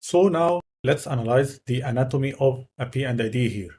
So now let's analyze the anatomy of a P&ID here.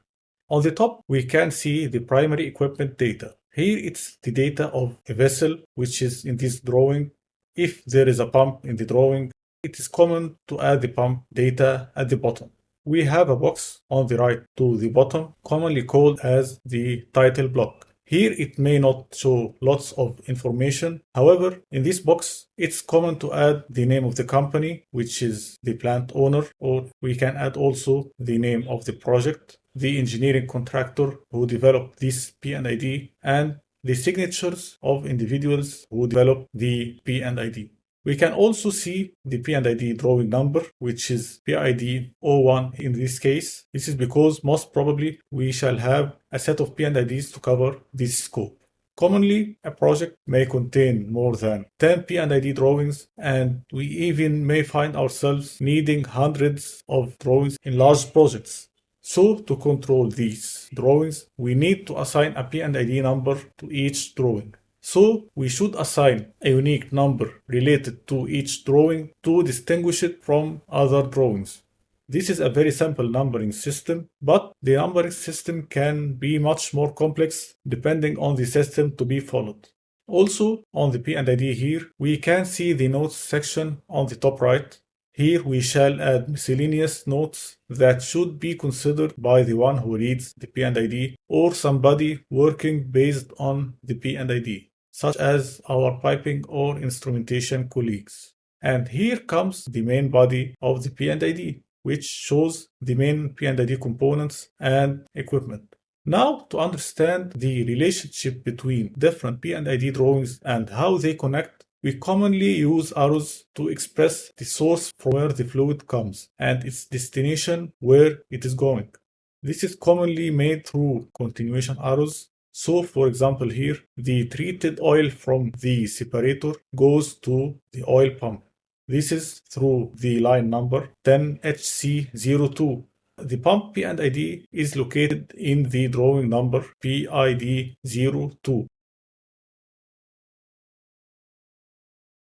On the top, we can see the primary equipment data. Here it's the data of a vessel, which is in this drawing. If there is a pump in the drawing, it is common to add the pump data at the bottom. We have a box on the right to the bottom, commonly called as the title block. Here it may not show lots of information. However, in this box, it's common to add the name of the company, which is the plant owner, or we can add also the name of the project, the engineering contractor who developed this P&ID, and the signatures of individuals who developed the P&ID. We can also see the P&ID drawing number, which is PID 01 in this case. This is because most probably we shall have a set of P&IDs to cover this scope. Commonly, a project may contain more than 10 P&ID drawings, and we even may find ourselves needing hundreds of drawings in large projects. So, to control these drawings, we need to assign a P&ID number to each drawing. So we should assign a unique number related to each drawing to distinguish it from other drawings. This is a very simple numbering system, but the numbering system can be much more complex depending on the system to be followed. Also, on the P&ID here, we can see the notes section on the top right. Here we shall add miscellaneous notes that should be considered by the one who reads the P&ID or somebody working based on the P&ID, such as our piping or instrumentation colleagues. And here comes the main body of the P&ID, which shows the main P&ID components and equipment. Now, to understand the relationship between different P&ID drawings and how they connect, we commonly use arrows to express the source from where the fluid comes and its destination where it is going. This is commonly made through continuation arrows. So, for example, here, the treated oil from the separator goes to the oil pump. This is through the line number 10HC02. The pump P&ID is located in the drawing number PID02.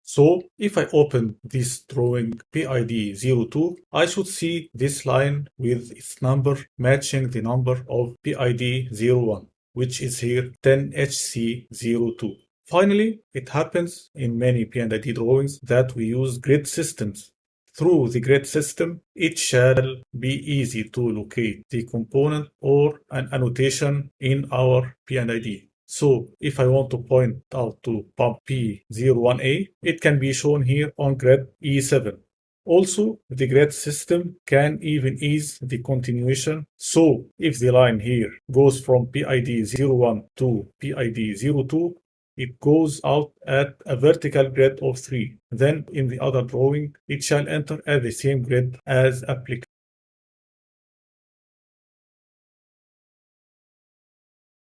So, if I open this drawing PID02, I should see this line with its number matching the number of PID01, which is here 10HC02. Finally, it happens in many P&ID drawings that we use grid systems. Through the grid system, it shall be easy to locate the component or an annotation in our P&ID. So, if I want to point out to pump P01A, it can be shown here on grid E7. Also, the grid system can even ease the continuation. So, if the line here goes from PID01 to PID02, it goes out at a vertical grid of 3. Then, in the other drawing, it shall enter at the same grid as applicable.